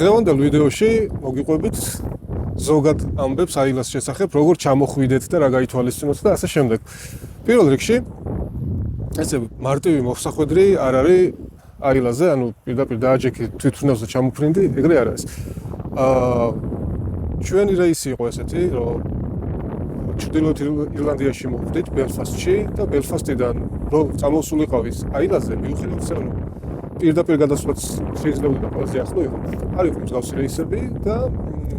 დღევანდელ ვიდეოში მოგიყვებით ზოგად ამბებს აილას შესახებ, როგორ ჩამოხვიდეთ და რა გაითვალისწინოთ და ასე შემდეგ. პირველ რიგში ესე მარტივი მოსახვედრი არ არის აილაზე, ანუ პირდაპირ დააჯექი თვითმფრინავს და ჩამოფრინდი, ეგრე არ არის. ჩვენი რეისი იყო ესეთი, რომ ჩრდილოეთ ირლანდიაში მოვხდით ბელფასტში და ბელფასტიდან რომ წამოსულიყავის აილაზე, მიუხედავად ისე, რომ პირდაპირ გადასვლაც შეიძლება ყველაზე ახლო იყო. არ იყო მსგავსი რეისები და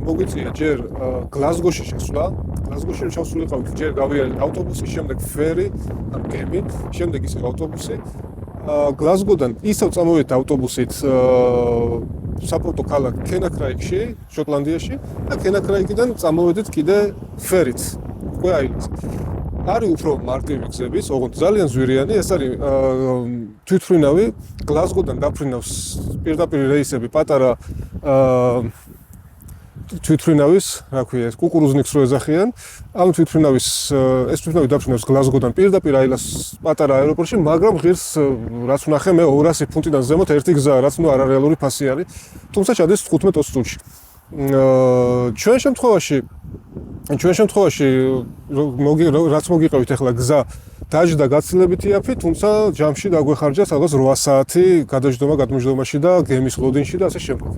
მოგვიწია ჯერ გლაზგოში შესვლა. გლაზგოში ჩავსულიყავით, ჯერ გავიარეთ ავტობუსი, შემდეგ ფერი, ან გემი, შემდეგ ისევ ავტობუსი. გლაზგოდან ისევ წამოვიდეთ ავტობუსით საპორტო ქალაქ კენაკრაიკში, შოტლანდიაში და კენაკრაიკიდან წამოვიდეთ კიდე ფერით. უკვე აილას. არის უფრო მარტივი გზების, ოღონდ ძალიან ზვირიანი, ეს არის თვითმფრინავი, გლაზგოდან დაფრინავს პირდაპირ რეისები პატარა თვითმფრინავის, რა ქვია ეს, კუკურუზნიკს რო ეძახიან, ამ თვითმფრინავის ეს თვითმფრინავი დაფრინავს გლაზგოდან პირდაპირ აილას პატარა აეროპორტში, მაგრამ ღირს რაც ვნახე მე 200 ფუნტიდან ზემოთ ერთი გზაა, რაც ნუ არარეალური ფასი არის, თუმცა ჩადის 15-20 წუთში. ჩვენ შემთხვევაში რაც მოგიყევით ახლა გზა დაჯდა გაცილებით იაფი, თუმცა ჯამში დაგვეხარჯა სადღაც 8 საათი გადმოჯდომაში და გემის ლოდინში და ასე შემდეგ.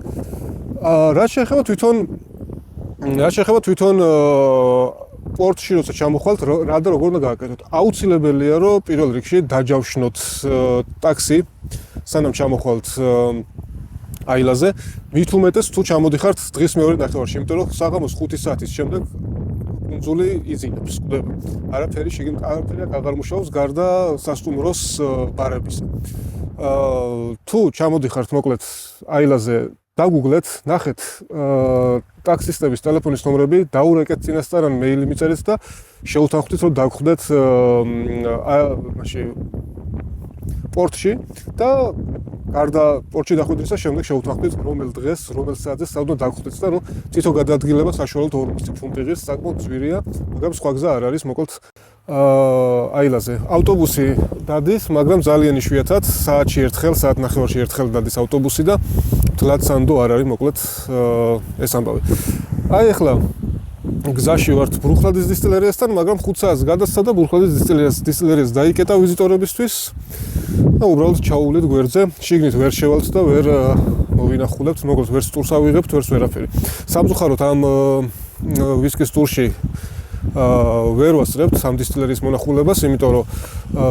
რაც შეეხება თვითონ პორტში როცა ჩამოხვალთ, რა და როგორ უნდა გააკეთოთ. აუცილებელია, რომ პირველ რიგში დაჯავშნოთ ტაქსი, სანამ ჩამოხვალთ აილაზე, მით უმეტეს თუ ჩამოდიხართ დღის მეორე ნახევარში, იმიტომ რომ საღამოს 5 საათის შემდეგ კუნძული იზინებს, კვდება. არაფერი აღარ მუშაობს გარდა სასტუმროს ბარებისა. თუ ჩამოდიხართ მოკლედ აილაზე, დაგუგლეთ, ნახეთ ტაქსისტების ტელეფონის ნომრები, დაურეკეთ წინასწარ ან მეილი მიწერეთ და შეუთანხმდით, რომ დაგხვდეთ პორტში და გარდა პორტში დახვედრისა შემდეგ შეუთანხმდით რომელ დღეს, რომელ საათზე სად უნდა დაგხვდეთ და თვითონ გადაადგილება საშუალოდ 40 ფუნტი ღირს, საკმაოდ ძვირია, მაგრამ სხვა გზა არ არის, მოკლედ აილაზე. ავტობუსი დადის, მაგრამ ძალიან იშვიათად, საათში ერთხელ, საათნახევარში ერთხელ დადის ავტობუსი და თლად სანდო არ არის, მოკლედ ეს ამბავი. აი ახლა გზაში ვართ ბრუხლადის დისტილერიასთან, მაგრამ 5 საათს გადასცა და ბრუხლადის დისტილერიას დაიკეტა ვიზიტორებისთვის. და უბრალოდ ჩაუვლით გვერდზე, შიგნით ვერ შევალთ და ვერ მოვინახულებთ, მოკლედ ვერც ტურს ავიღებთ, ვერც ვერაფერი. სამწუხაროდ ამ ვისკის ტურში ვერ ვასწრებთ ამ დისტილერიის მონახულებას, იმიტომ რომ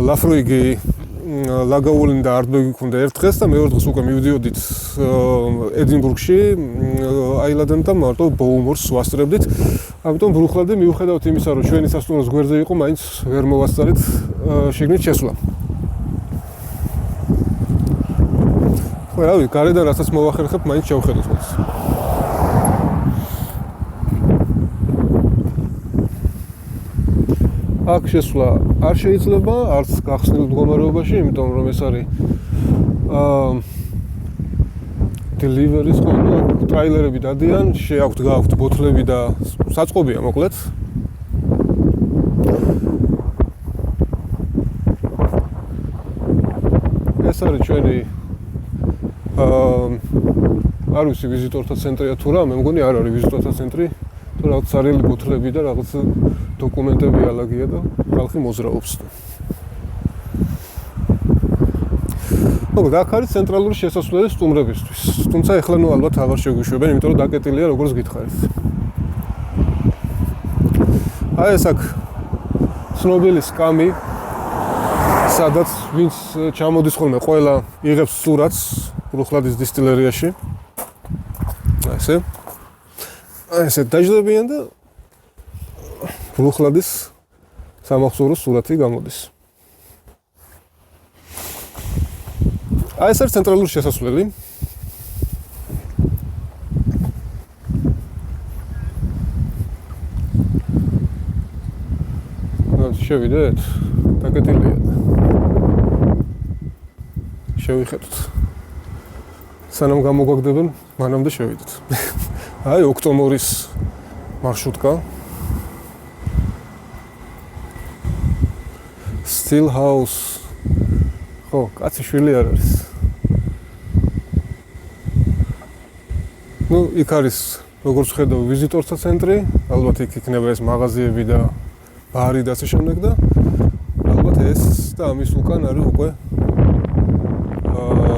ლაფროიგი, ლაგაულინი და არტბეგი გქონდა ერთ დღეს და მეორე დღეს უკვე მივდიოდით ედინბურგში აილადან და მარტო ბოუმორს ვასწრებდით. ამიტომ ბრუხლადი მიუხედავად იმისა, რომ ჩვენი სასტუმროს გვერდზე იყო, მაინც ვერ მოვასწრეთ შიგნით შესვლა. ხო, რავი, გარედან რასაც მოვახერხებ, მაინც შევხედოთ მოდის. აქ შესვლა არ შეიძლება, არც გახსნილ მდგომარეობაში, იმიტომ რომ ეს არის delivery-ის ხოლმე, ტრაილერები დადიან, გააქვთ ბოთლები და საწყობია მოკლედ. ეს არის ჩვენი არ ვიცი ვიზიტორთა ცენტრია თუ რა, მე მგონი არ არის ვიზიტორთა ცენტრი, თუ რაღაც სარიელი ბოთლები და რაღაც დოკუმენტები ალაგია და ხალხი მოძრაობს. მოკლედ, აქ არის ცენტრალური შესასვლელი სტუმრებისთვის, თუმცა ეხლა ნუ ალბათ აღარ შეგვიშვებენ, იმიტომ რომ დაკეტილია როგორც გითხარით. აი ეს აქ ცნობილი სკამი, სადაც ვინც ჩამოდის ხოლმე, ყველა იღებს სურათს ბრუხლადის დისტილერიაში. ესე დაждებიან და ბრუხლადის სამახსოვრო სურათი გამოდის. აი ეს არის ცენტრალური შესასვლელი. შევიდეთ, დაკეტილია. შევიხედოთ. სანამ გამოგვაგდებენ, მანამდე შევიდეთ. აი ოქტომბრის მარშრუტკა. Still House. ხო, კაცი შვილი არ არის. ნუ იქ არის როგორც ხედავ ვიზიტორთა ცენტრი, ალბათ იქ იქნება ეს მაღაზიები და ბარი და ასე შემდეგ და ალბათ ეს და ამის უკან არის უკვე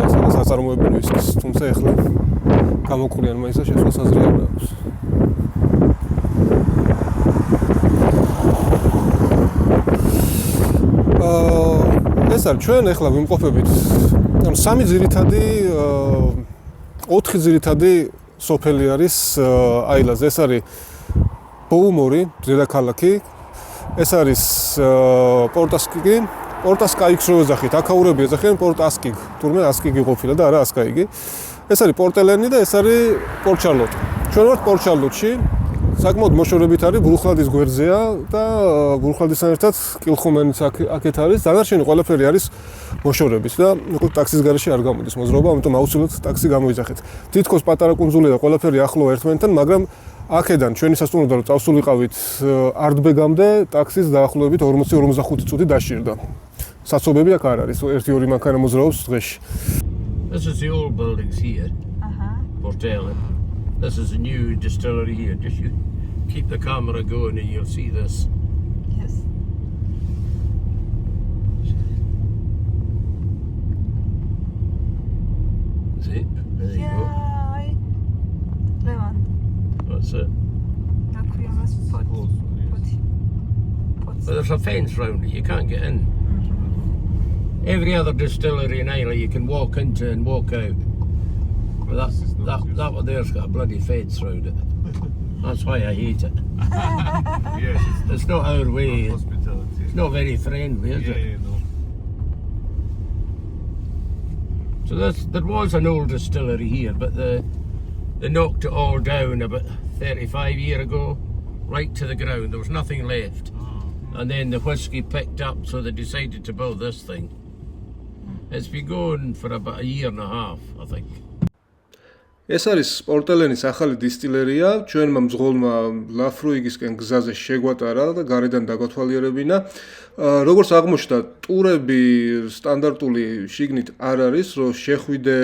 სადაც აწარმოებენ ვისკის, თუმცა ეხლა გამოყრიან მაინც და შესვლა საზრე არ აქვს. ეს არის ჩვენ ეხლა ვიმყოფებით სამი ძირითადი 4 ძირითადი სოფელი არის აილაზე. ეს არის ბოუმორი, დედაქალაქი. ეს არის პორტასკიგი. პორტასკაიგს რო ეძახით, აქაურები ეძახიან პორტასკიგ. თურმე ასკიგი ყოფილა და არა ასკაიგი. ეს არის პორტელენი და ეს არის პორტშარლოტი. ჩვენ ვართ პორტშარლოტში. საკმაოდ მოშორებით არის ბრუხლადის გვერდზეა და ბრუხლადისთან ერთად კილხუმენიც აქეთ არის. დანარჩენი ყველაფერი არის მოშორებით და უკვე ტაქსის გარეშე არ გამოდის მოძრაობა, ამიტომ აუცილებლად ტაქსი გამოიძახეთ. თითქოს პატარა კუნძულია და ყველაფერი ახლოა ერთმანეთთან, მაგრამ აქედან ჩვენი სასტუმროდან რომ წავსულიყავით არტბეგამდე ტაქსის დაახლოებით 40-45 წუთი დასჭირდა. საცობები აქ არ არის, 1-2 მანქანა მოძრაობს დღეში. This is the old buildings here. Portela. This is a new distillery here. Just you keep the camera going and you'll see this. Yes. See? There you go. Levan. That's it. But there's a fence round it. You can't get in. Every other distillery in Islay you can walk into and walk out. But that one there's got a bloody fence round it. That's why I hate it. Yes, It's not our way. hospitality. It's not very friendly, is it? Yeah, no. So there was an old distillery here, but they knocked it all down about 35 years ago, right to the ground. There was nothing left. And then the whiskey picked up, so they decided to build this thing. It's been going for about a year and a half, I think. ეს არის პორტელენის ახალი დისტილერია, ჩვენმა მძღოლმა ლაფრუიგისკენ გზაზე შეგვატარა და გარედან დაგვათვალიერებინა. როგორც აღმოჩნდა, ტურები სტანდარტული შიგნით არ არის, რომ შეხვიდე,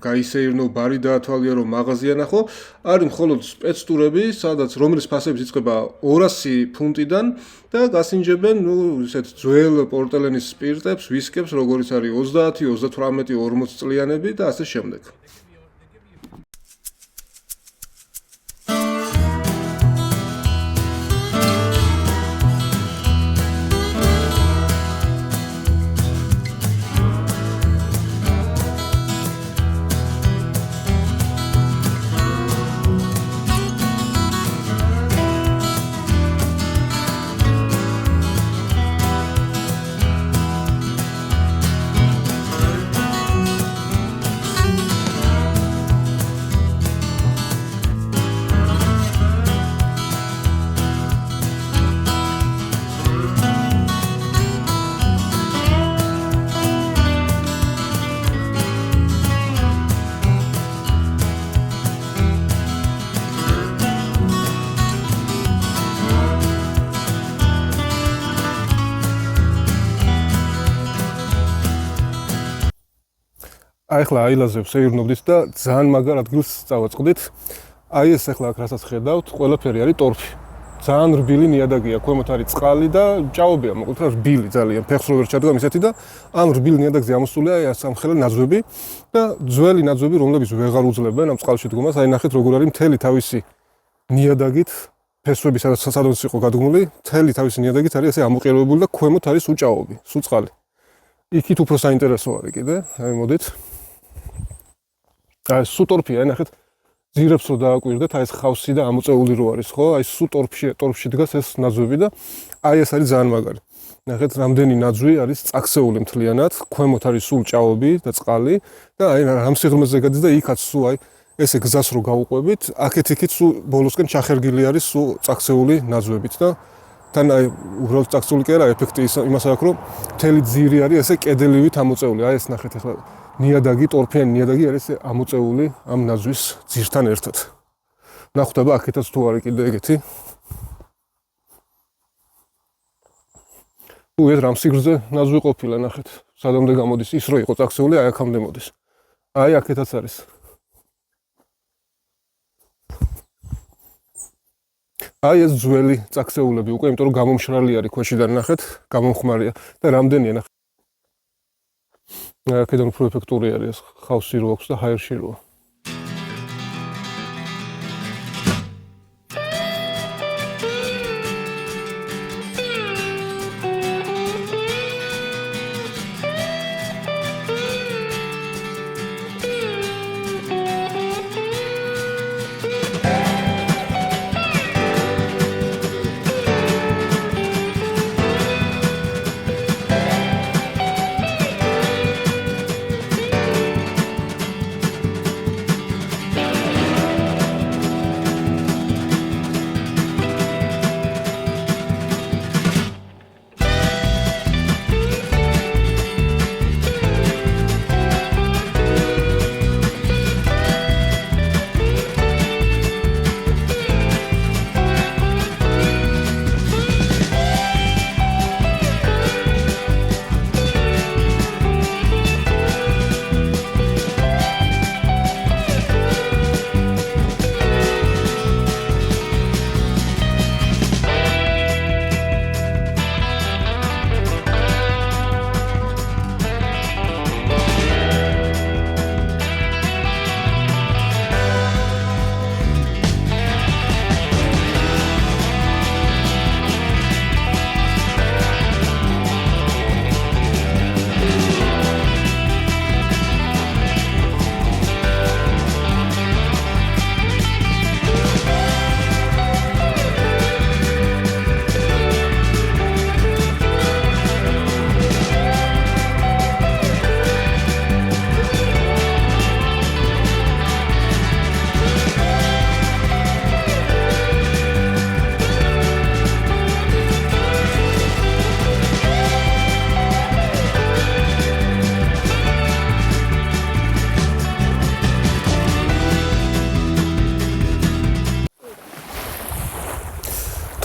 გაისეირნო, ბარი დაათვალიერო, მაღაზია ნახო. არის მხოლოდ სპეცტურები, სადაც რომლის ფასებიც იწყება 200 ფუნტიდან და გასინჯებენ, ისეთ ძველ პორტელენის სპირტებს, ვისკებს, როგორიც არის 30, 38, 40 წლიანები და ასე შემდეგ. აი ახლა აილაზე ვსეირნობდით და ძალიან მაგარ ადგილს წავაწყდით. აი ეს ახლა აქ რასაც ხედავთ, ყველაფერი არის ტორფი. ძალიან რბილი ნიადაგია, ქვემოთ არის წყალი და ჭაობია, მოკლედ რა რბილი ძალიან, ფეხს რო ვერ ჩადგა ისეთი და ამ რბილ ნიადაგზე ამოსულია აი სამხელა ნაძვები და ძველი ნაძვები, რომლებიც ვეღარ უძლებენ ამ წყალში დგომას, აი ნახეთ როგორ არის მთელი თავისი ნიადაგით, ფესვები სადაც იყო გადგმული, მთელი თავისი ნიადაგით არის ასე ამოყერებული და ქვემოთ არის უჭაობი, სულ წყალი. იქით უფრო საინტერესო არის კიდე, აი მოდით. აი სუტორფია, ნახეთ, ძირებს რო დააკვირდეთ, აი ეს ხავსი და ამოწეული რო არის, ხო? აი სუტორფში დგას ეს ნაძვები და აი ეს არის ძალიან მაგარი. ნახეთ, რამდენი ნაძვი არის წაქცეული მთლიანად, ქვემოთ არის სულ ჭაობი და წყალი და აი რამ სიღრმეზე გადის და იქაც სულ აი ესე გზას რო გავუყვებით, აქეთ-იქით სულ ბოლოსკენ ჩახერგილი არის სულ წაქცეული ნაძვებით და თან აი უბრალოდ წაქცეული კი არა, ეფექტი იმას აქვს, რომ მთელი ძირი არის ესე კედელივით ამოწეული. აი ეს ნახეთ ახლა ნიადაგი, ტორფიანი ნიადაგი არის ამოწეული ამ ნაძვის ძირთან ერთად. ნახუდება აქეთაც თუ არის კიდე ეგეთი. ეს რამ სიგრძე ნაძვი ყოფილა, ნახეთ, სადამდე გამოდის ის რო იყო წაქცეული, აი აქამდე მოდის. აი აქეთაც არის. აი ეს ძველი წაქცეულები უკვე, იმიტომ რომ გამომშრალი არის ქვეშიდან ნახეთ, გამომხმარია და რამდენია ნახეთ. აქედან უფრო ეფექტური არის ეს ხავსი რო აქვს და ჰაერში როა.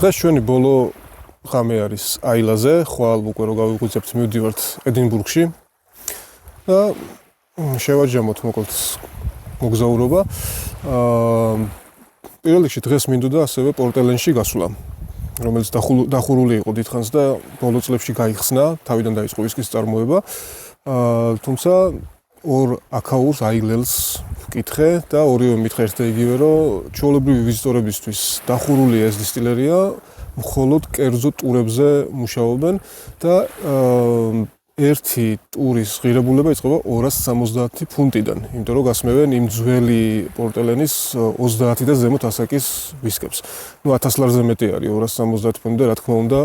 დღეს ჩვენი ბოლო ღამე არის აილაზე, ხვალ უკვე რო გავიღვიძებთ მივდივართ ედინბურგში და შევაჯამოთ მოკლედ მოგზაურობა. პირველ რიგში დღეს მინდოდა ასევე პორტელენში გასვლა, რომელიც დახურული იყო დიდხანს და ბოლო წლებში გაიხსნა, თავიდან დაიწყო ვისკის წარმოება. თუმცა ორ აქაურს აილელს ვკითხე და ორივე მითხრა ერთ და იგივე, რომ ჩვეულებრივი ვიზიტორებისთვის დახურული ეს დისტილერია მხოლოდ კერძო ტურებზე მუშაობენ და ერთი ტურის ღირებულება იწყება 270 ფუნტიდან, იმიტომ რომ გასმევენ იმ ძველი პორტელენის 30 და ზემოთ ასაკის ვისკებს. 1000 ლარზე მეტი არის 270 ფუნტი და რა თქმა უნდა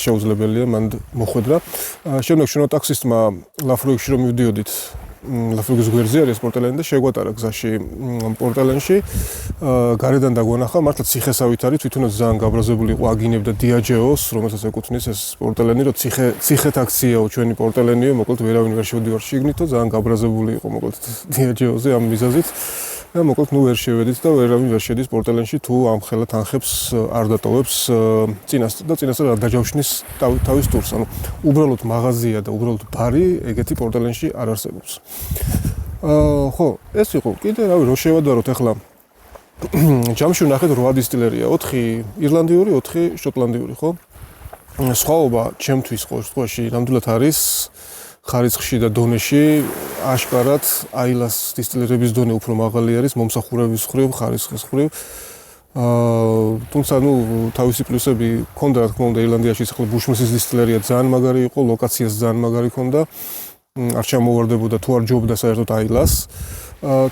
შეუძლებელია მან მოხვედრა. შემდეგ შენო ტაქსისტმა ლაფრუგში რომ მივდიოდით, ლაფრუგის გვერდზე არის პორტელენი და შეგვატარა გზაში პორტელენში. გარედან დაგვანახა, მართლა ციხესავით არის, თვითონაც ძალიან გაბრაზებული იყო აგინებდა დიაჯეოს, რომელსაც ეკუთვნის ეს პორტელენი, რომ ციხეთ აქციაო ჩვენი პორტელენიო, მოკლედ ვერავინ ვერ შევდივარ შიგნით, ძალიან გაბრაზებული იყო მოკლედ დიაჯეოზე ამ მიზეზით. და მოკლედ ნუ ვერ შევედით და ვერავინ ვერ შედის პორტელენში თუ ამ ხელა თანხებს არ დატოვებს წინასწარ არ დაჯავშნის თავის ტურს. ანუ უბრალოდ მაღაზია და უბრალოდ ბარი ეგეთი პორტელენში არ არსებობს. ხო, ეს იყო კიდე რავი რო შევადაროთ ახლა ჯამში ვნახეთ 8 დისტილერია, 4 ირლანდიური, 4 შოტლანდიური, ხო? სხვაობა ჩემთვის ყოველ შემთხვევაში ნამდვილად არის ხარისხში და დონეში აშკარად აილას დისტილერების დონე უფრო მაღალი არის მომსახურების მხრივ, ხარისხის მხრივ. თუმცა ნუ თავისი პლუსები ჰქონდა, რა თქმა უნდა, ირლანდიაში ახლა ბუშმისის დისტილერია ძალიან მაგარი იყო, ლოკაციაც ძალიან მაგარი ჰქონდა. არ ჩამოვარდებოდა თუ არ ჯობდა საერთოდ აილას.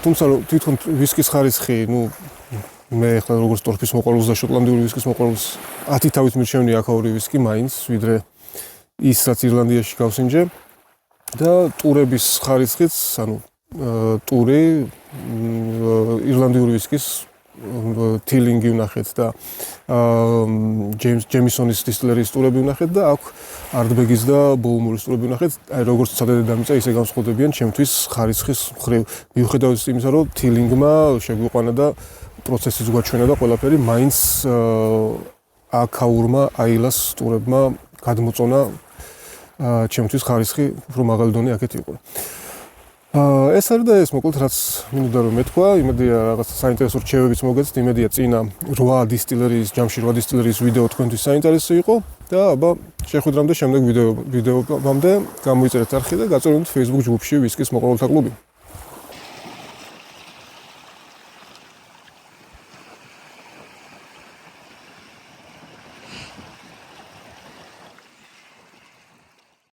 თუმცა თვითონ ვისკის ხარისხი, ნუ მე ახლა როგორც ტორფის მოყვარულს და შოტლანდიური ვისკის მოყვარულს 10 თავით მირჩევნია აქაური ვისკი მაინც, ვიდრე ის რაც ირლანდიაში გავსინჯე. და ტურების ხარისხიც, ანუ ტური ირლანდიური ვისკის თილინგი ვნახეთ და ჯემისონის დისტილერიის ტურები ვნახეთ და აქ არტბეგის და ბოუმურის ტურები ვნახეთ. აი როგორც სადედამიწა ისე განსხვავდებიან ჩემთვის ხარისხის მხრივ. მიუხედავად იმისა, რომ თილინგმა შეგვიყვანა და პროცესიც გვაჩვენა და ყველაფერი, მაინც აქაურმა აილას ტურებმა გადმოწონა ჩემთვის ხარისხი უფრო მაღალი დონე აქეთ იყო. ეს არის და ეს მოკლედ რაც მინდოდა რომ მეთქვა, იმედია რაღაც საინტერესო რჩევებიც მოგეცთ, იმედია წინა 8 დისტილერიის ჯამში 8 დისტილერიის ვიდეო თქვენთვის საინტერესო იყო და აბა შეხვედრამდე შემდეგ ვიდეობამდე გამოიწერეთ არხი და გაწევრდით Facebook ჯგუფში ვისკის მოყვარულთა კლუბი.